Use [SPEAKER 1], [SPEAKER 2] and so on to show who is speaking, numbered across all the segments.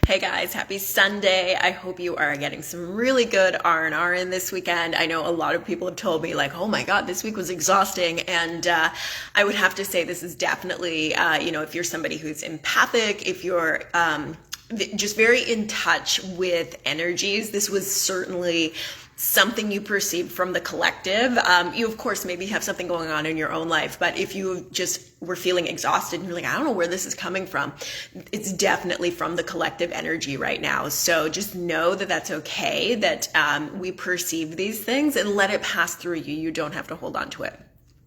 [SPEAKER 1] Hey guys, happy Sunday. I hope you are getting some really good R&R in this weekend. I know a lot of people have told me like, oh my God, this week was exhausting. And I would have to say this is definitely, if you're somebody who's empathic, if you're just very in touch with energies, this was certainly something you perceived from the collective. You, of course, maybe have something going on in your own life, but if you just were feeling exhausted and you're like, I don't know where this is coming from, it's definitely from the collective energy right now. So just know that that's okay, that we perceive these things and let it pass through you. You don't have to hold on to it.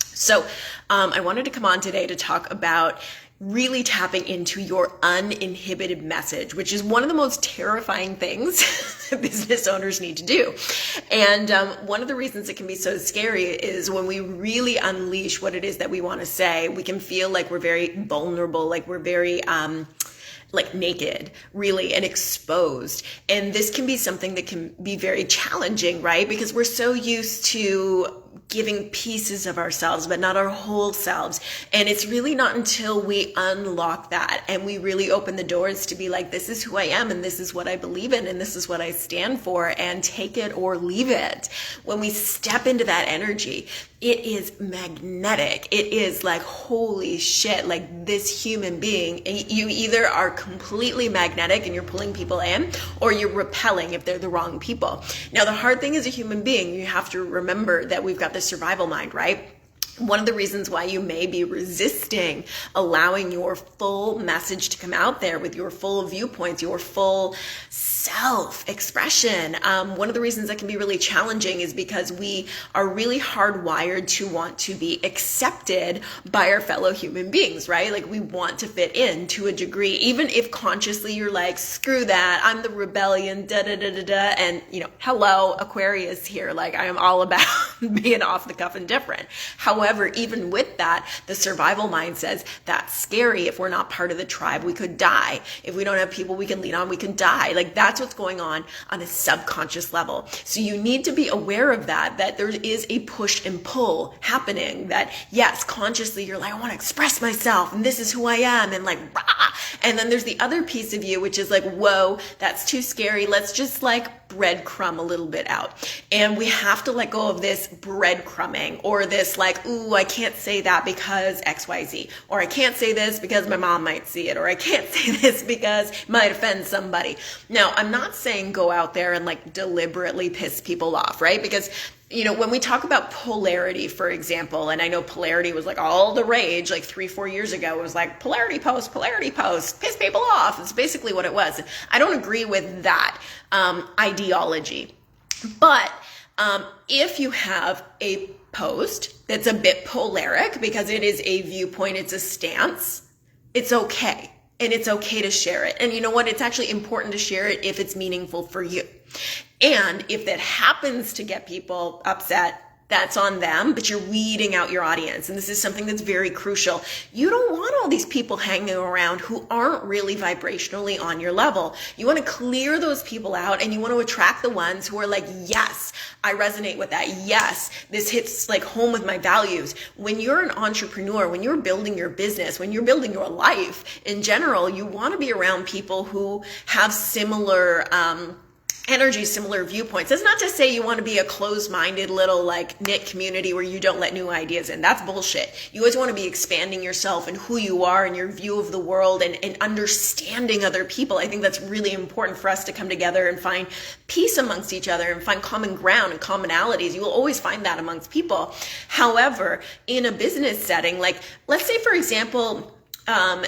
[SPEAKER 1] So I wanted to come on today to talk about really tapping into your uninhibited message, which is one of the most terrifying things business owners need to do. And one of the reasons it can be so scary is when we really unleash what it is that we want to say, we can feel like we're very vulnerable, like we're very like naked, really, and exposed. And this can be something that can be very challenging, right? Because we're so used to giving pieces of ourselves, but not our whole selves. And it's really not until we unlock that and we really open the doors to be like, this is who I am, and this is what I believe in, and this is what I stand for, and take it or leave it. When we step into that energy, it is magnetic. It is like, holy shit, like this human being, you either are completely magnetic and you're pulling people in, or you're repelling if they're the wrong people. Now, the hard thing as a human being, you have to remember that we've got the survival mind, right? One of the reasons why you may be resisting allowing your full message to come out there with your full viewpoints, your full self-expression. One of the reasons that can be really challenging is because we are really hardwired to want to be accepted by our fellow human beings, right? Like we want to fit in to a degree, even if consciously you're like, screw that, I'm the rebellion, da-da-da-da-da, and hello, Aquarius here, like I am all about being off the cuff and different. However, even with that, the survival mind says that's scary. If we're not part of the tribe, we could die. If we don't have people we can lean on, we can die. Like that's what's going on a subconscious level. So you need to be aware of that there is a push and pull happening, that yes, consciously you're like, I want to express myself and this is who I am, and like, rah! And then there's the other piece of you, which is like, whoa, that's too scary. Let's just like breadcrumb a little bit out. And we have to let go of this breadcrumbing, or this like, ooh, I can't say that because XYZ, or I can't say this because my mom might see it, or I can't say this because it might offend somebody. Now, I'm not saying go out there and like deliberately piss people off, right? Because when we talk about polarity, for example, and I know polarity was like all the rage like 3-4 years ago, it was like polarity post, piss people off. It's basically what it was. I don't agree with that ideology. But if you have a post that's a bit polaric, because it is a viewpoint, it's a stance, it's okay. And it's okay to share it. And you know what? It's actually important to share it if it's meaningful for you. And if that happens to get people upset, that's on them, but you're weeding out your audience. And this is something that's very crucial. You don't want all these people hanging around who aren't really vibrationally on your level. You want to clear those people out, and you want to attract the ones who are like, yes, I resonate with that. Yes, this hits like home with my values. When you're an entrepreneur, when you're building your business, when you're building your life in general, you want to be around people who have similar, energy, similar viewpoints. That's not to say you want to be a closed-minded little like knit community where you don't let new ideas in. That's bullshit. You always want to be expanding yourself and who you are and your view of the world, and understanding other people. I think that's really important for us to come together and find peace amongst each other and find common ground and commonalities. You will always find that amongst people. However, in a business setting, like let's say, for example,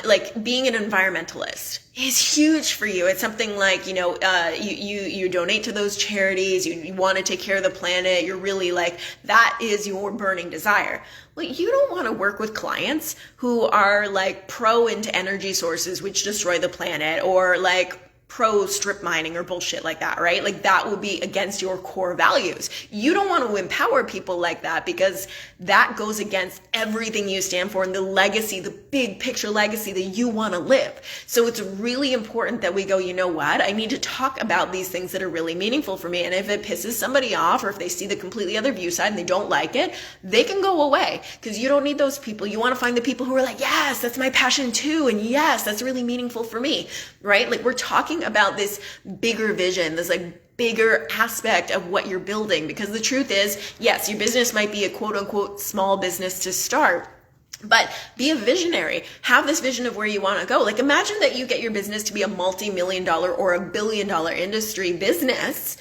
[SPEAKER 1] like being an environmentalist is huge for you. It's something like, you donate to those charities, you want to take care of the planet, you're really like, that is your burning desire. Well, you don't want to work with clients who are like pro into energy sources which destroy the planet, or like pro strip mining or bullshit like that, right? Like that will be against your core values. You don't want to empower people like that, because that goes against everything you stand for and the legacy, the big picture legacy that you want to live. So it's really important that we go, you know what? I need to talk about these things that are really meaningful for me. And if it pisses somebody off, or if they see the completely other view side and they don't like it, they can go away, because you don't need those people. You want to find the people who are like, yes, that's my passion too. And yes, that's really meaningful for me, right? Like we're talking talking about this bigger vision, this like bigger aspect of what you're building. Because the truth is, yes, your business might be a quote unquote small business to start, but be a visionary. Have this vision of where you want to go. Like imagine that you get your business to be a multi-million-dollar or $1 billion industry business.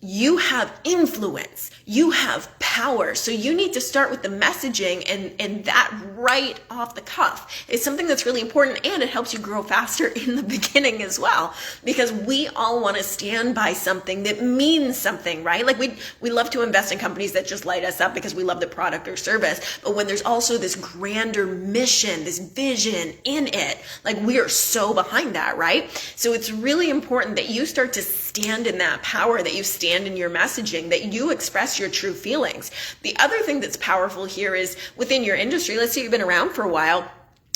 [SPEAKER 1] You have influence, you have power. So you need to start with the messaging and that right off the cuff is something that's really important, and it helps you grow faster in the beginning as well, because we all want to stand by something that means something, right? Like we love to invest in companies that just light us up because we love the product or service. But when there's also this grander mission, this vision in it, like we are so behind that, right? So it's really important that you start to stand in that power, that you stand in your messaging, that you express your true feelings. The other thing that's powerful here is within your industry, let's say you've been around for a while,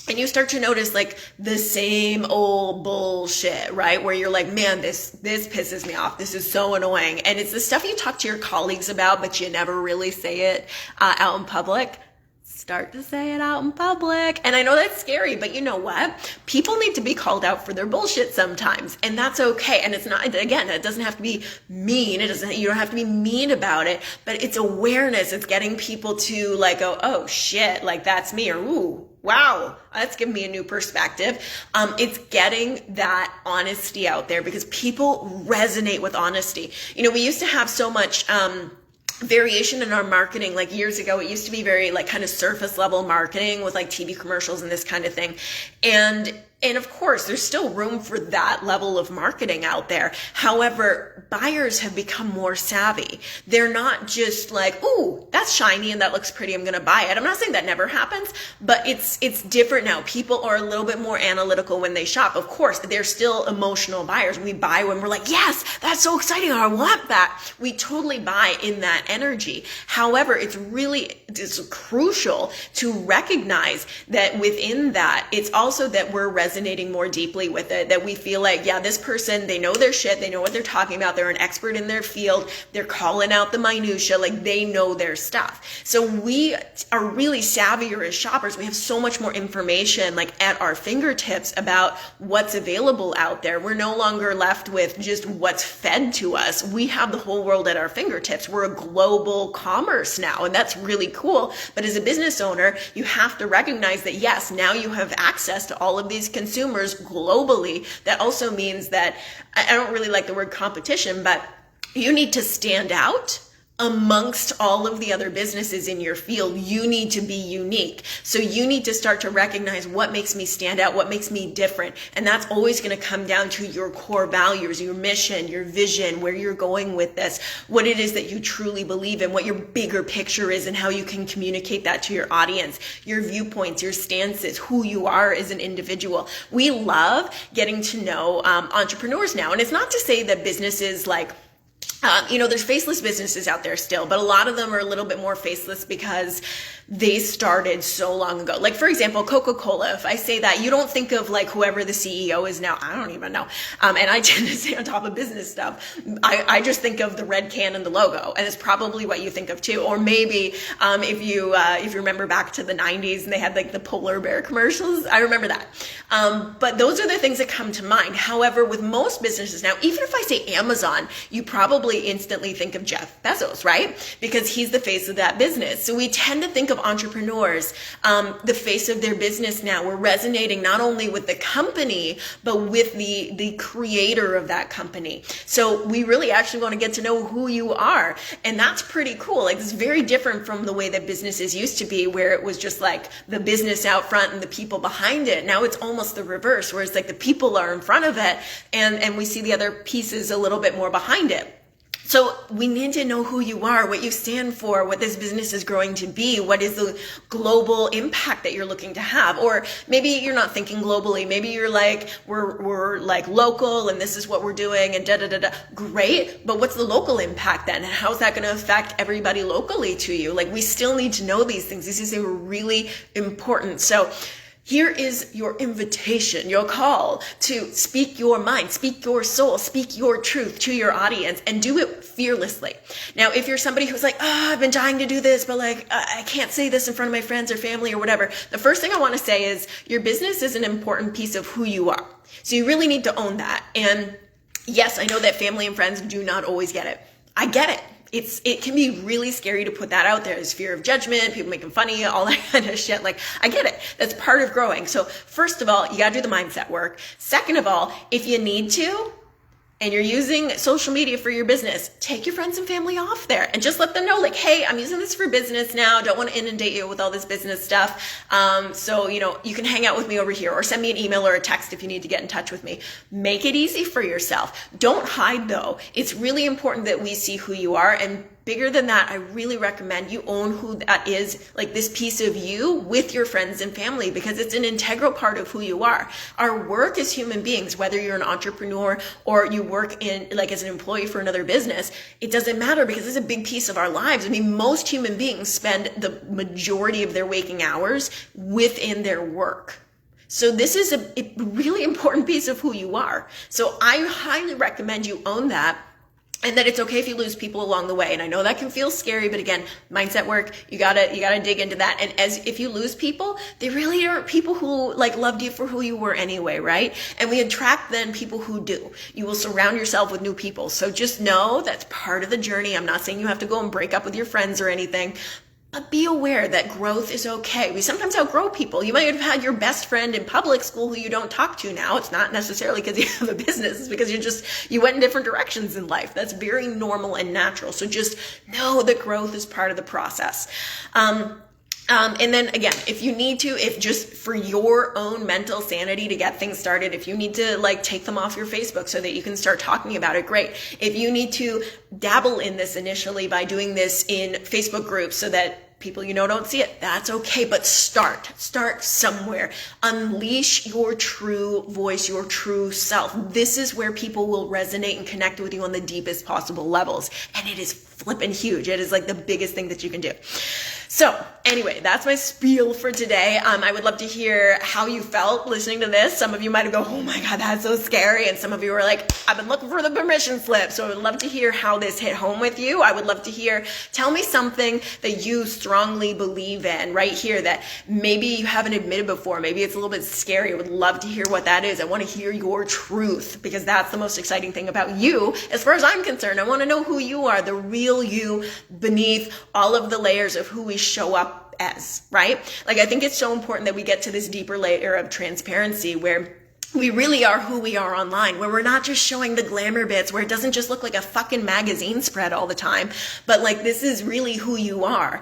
[SPEAKER 1] and you start to notice like the same old bullshit, right? Where you're like, man, this pisses me off. This is so annoying. And it's the stuff you talk to your colleagues about, but you never really say it out in public. Start to say it out in public. And I know that's scary, but you know what? People need to be called out for their bullshit sometimes, and that's okay. And it's not, again, it doesn't have to be mean. You don't have to be mean about it, but it's awareness. It's getting people to like go, oh shit, like that's me, or ooh, wow, that's giving me a new perspective. It's getting that honesty out there, because people resonate with honesty. You know, we used to have so much, variation in our marketing. Like years ago, it used to be very like kind of surface level marketing with like TV commercials and this kind of thing. And of course, there's still room for that level of marketing out there. However, buyers have become more savvy. They're not just like, ooh, that's shiny and that looks pretty, I'm going to buy it. I'm not saying that never happens, but it's different now. People are a little bit more analytical when they shop. Of course, they're still emotional buyers. We buy when we're like, yes, that's so exciting, I want that. We totally buy in that energy. However, it's crucial to recognize that within that, it's also that we're resonating more deeply with it, that we feel like, yeah, this person, they know their shit, they know what they're talking about, they're an expert in their field, they're calling out the minutia, like they know their stuff. So we are really savvier as shoppers. We have so much more information like at our fingertips about what's available out there. We're no longer left with just what's fed to us. We have the whole world at our fingertips. We're a global commerce now, and that's really cool. But as a business owner, you have to recognize that yes, now you have access to all of these consumers globally. That also means that, I don't really like the word competition, but you need to stand out amongst all of the other businesses in your field. You need to be unique. So you need to start to recognize what makes me stand out, what makes me different. And that's always going to come down to your core values, your mission, your vision, where you're going with this, what it is that you truly believe in, what your bigger picture is, and how you can communicate that to your audience, your viewpoints, your stances, who you are as an individual. We love getting to know entrepreneurs now. And it's not to say that businesses like, there's faceless businesses out there still, but a lot of them are a little bit more faceless because they started so long ago. Like, for example, Coca-Cola. If I say that, you don't think of like whoever the CEO is now. I don't even know. And I tend to stay on top of business stuff. I just think of the red can and the logo, and it's probably what you think of too. Or maybe if you remember back to the 90s and they had like the polar bear commercials, I remember that. But those are the things that come to mind. However, with most businesses now, even if I say Amazon, you probably instantly think of Jeff Bezos, right? Because he's the face of that business. So we tend to think of entrepreneurs, the face of their business now. We're resonating not only with the company, but with the creator of that company. So we really actually want to get to know who you are. And that's pretty cool. Like, it's very different from the way that businesses used to be, where it was just like the business out front and the people behind it. Now it's almost the reverse, where it's like the people are in front of it and we see the other pieces a little bit more behind it. So we need to know who you are, what you stand for, what this business is growing to be, what is the global impact that you're looking to have. Or maybe you're not thinking globally. Maybe you're like, we're like local and this is what we're doing and da-da-da-da. Great, but what's the local impact then? And how's that going to affect everybody locally to you? Like, we still need to know these things. These things are really important. So Here is your invitation, your call to speak your mind, speak your soul, speak your truth to your audience, and do it fearlessly. Now, if you're somebody who's like, I've been dying to do this, but like, I can't say this in front of my friends or family or whatever, the first thing I want to say is your business is an important piece of who you are. So you really need to own that. And yes, I know that family and friends do not always get it. I get it. It can be really scary to put that out there. There's fear of judgment, people making fun of you, all that kind of shit. Like, I get it. That's part of growing. So first of all, you got to do the mindset work. Second of all, if you need to, and you're using social media for your business, take your friends and family off there and just let them know, like, hey, I'm using this for business now. Don't want to inundate you with all this business stuff. So, you can hang out with me over here, or send me an email or a text if you need to get in touch with me. Make it easy for yourself. Don't hide though. It's really important that we see who you are, and bigger than that, I really recommend you own who that is, like this piece of you, with your friends and family, because it's an integral part of who you are. Our work as human beings, whether you're an entrepreneur or you work in like as an employee for another business, it doesn't matter, because it's a big piece of our lives. I mean, most human beings spend the majority of their waking hours within their work. So this is a really important piece of who you are. So I highly recommend you own that. And that it's okay if you lose people along the way. And I know that can feel scary, but again, mindset work, you gotta dig into that. And if you lose people, they really aren't people who like loved you for who you were anyway, right? And we attract then people who do. You will surround yourself with new people. So just know that's part of the journey. I'm not saying you have to go and break up with your friends or anything, but be aware that growth is okay. We sometimes outgrow people. You might have had your best friend in public school who you don't talk to now. It's not necessarily because you have a business. It's because you went in different directions in life. That's very normal and natural. So just know that growth is part of the process. And then again, if you need to, if just for your own mental sanity to get things started, if you need to like take them off your Facebook so that you can start talking about it, great. If you need to dabble in this initially by doing this in Facebook groups so that people don't see it, that's okay. But start somewhere. Unleash your true voice, your true self. This is where people will resonate and connect with you on the deepest possible levels. And it is flipping huge. It is like the biggest thing that you can do. So anyway, that's my spiel for today. I would love to hear how you felt listening to this. Some of you might have go, oh my God, that's so scary. And some of you were like, I've been looking for the permission slip. So I would love to hear how this hit home with you. I would love to hear, tell me something that you strongly believe in right here that maybe you haven't admitted before. Maybe it's a little bit scary. I would love to hear what that is. I want to hear your truth, because that's the most exciting thing about you. As far as I'm concerned, I want to know who you are, the real you beneath all of the layers of who we show up as, right? Like, I think it's so important that we get to this deeper layer of transparency where we really are who we are online, where we're not just showing the glamour bits, where it doesn't just look like a fucking magazine spread all the time, but like, this is really who you are.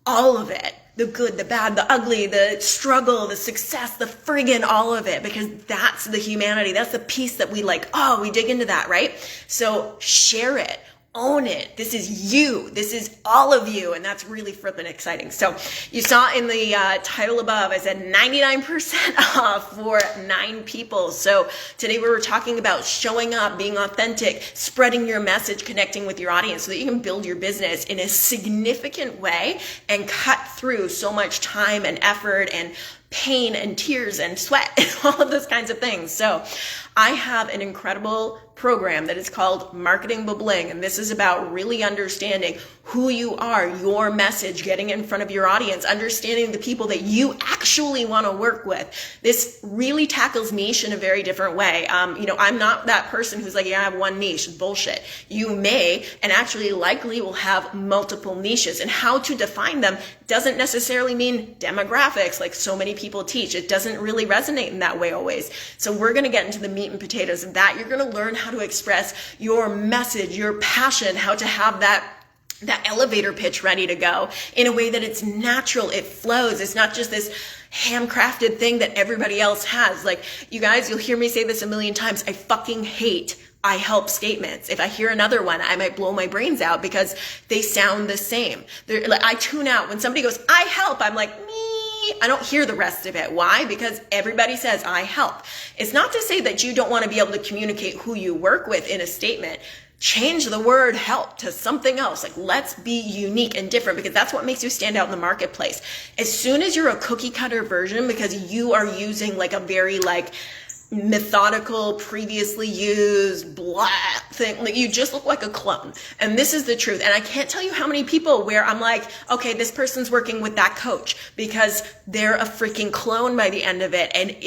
[SPEAKER 1] All of it. The good, the bad, the ugly, the struggle, the success, the friggin' all of it, because that's the humanity. That's the piece that we like, we dig into that, right? So share it. Own it. This is you. This is all of you. And that's really flippin' exciting. So you saw in the title above, I said 99% off for 9 people. So today we were talking about showing up, being authentic, spreading your message, connecting with your audience so that you can build your business in a significant way and cut through so much time and effort and pain and tears and sweat and all of those kinds of things. So I have an incredible program that is called Marketing Bubbling, and this is about really understanding who you are, your message, getting in front of your audience, understanding the people that you actually want to work with. This really tackles niche in a very different way. I'm not that person who's like, yeah, I have one niche. Bullshit. You may, and actually likely will have multiple niches, and how to define them doesn't necessarily mean demographics like so many people teach. It doesn't really resonate in that way always. So we're going to get into the meat and potatoes of that. You're going to learn how to express your message, your passion, how to have that elevator pitch ready to go in a way that it's natural, it flows. It's not just this handcrafted thing that everybody else has. Like, you guys, you'll hear me say this a million times. I fucking hate I help statements. If I hear another one, I might blow my brains out because they sound the same. I tune out when somebody goes, I help. I'm like, me. I don't hear the rest of it. Why? Because everybody says I help. It's not to say that you don't want to be able to communicate who you work with in a statement. change the word help to something else. Like, let's be unique and different, because that's what makes you stand out in the marketplace. As soon as you're a cookie cutter version, because you are using like a very like methodical, previously used, blah thing, like you just look like a clone. And this is the truth. And I can't tell you how many people where I'm like, okay, this person's working with that coach because they're a freaking clone by the end of it. And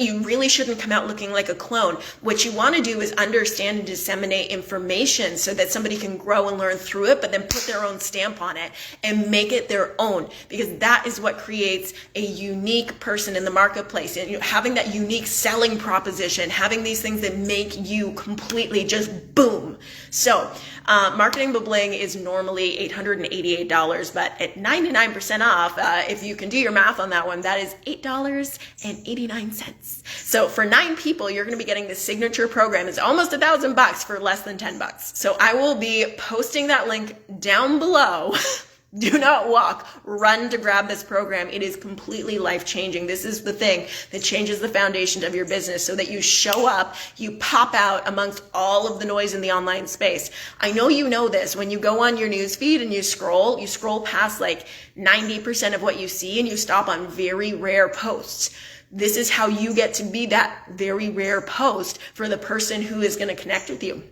[SPEAKER 1] you really shouldn't come out looking like a clone. What you want to do is understand and disseminate information so that somebody can grow and learn through it, but then put their own stamp on it and make it their own, because that is what creates a unique person in the marketplace. And having that unique selling proposition, having these things that make you completely just boom. So marketing bling is normally $888, but at 99% off, if you can do your math on that one, that is $8.89. So for 9 people, you're going to be getting the signature program. It's almost $1,000 for less than $10. So I will be posting that link down below. Do not walk, run to grab this program. It is completely life-changing. This is the thing that changes the foundation of your business so that you show up, you pop out amongst all of the noise in the online space. I know you know this. When you go on your news feed and you scroll past like 90% of what you see and you stop on very rare posts. This is how you get to be that very rare post for the person who is going to connect with you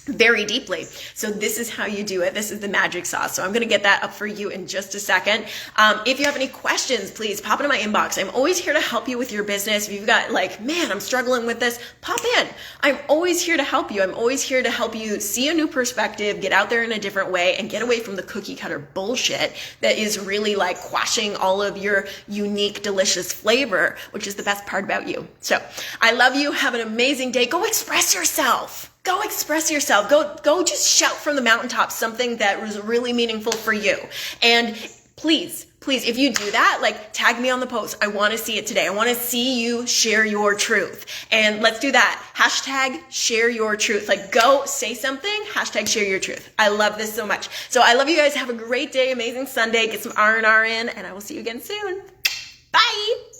[SPEAKER 1] very deeply. So this is how you do it. This is the magic sauce. So I'm going to get that up for you in just a second. If you have any questions, please pop into my inbox. I'm always here to help you with your business. If you've got like, man, I'm struggling with this, pop in. I'm always here to help you. I'm always here to help you see a new perspective, get out there in a different way, and get away from the cookie cutter bullshit that is really like quashing all of your unique, delicious flavor, which is the best part about you. So I love you. Have an amazing day. Go express yourself. Go express yourself. Go just shout from the mountaintops something that was really meaningful for you. And please, if you do that, like tag me on the post. I want to see it today. I want to see you share your truth. And let's do that. Hashtag share your truth. Like go say something, hashtag share your truth. I love this so much. So I love you guys. Have a great day. Amazing Sunday. Get some R&R in, and I will see you again soon. Bye.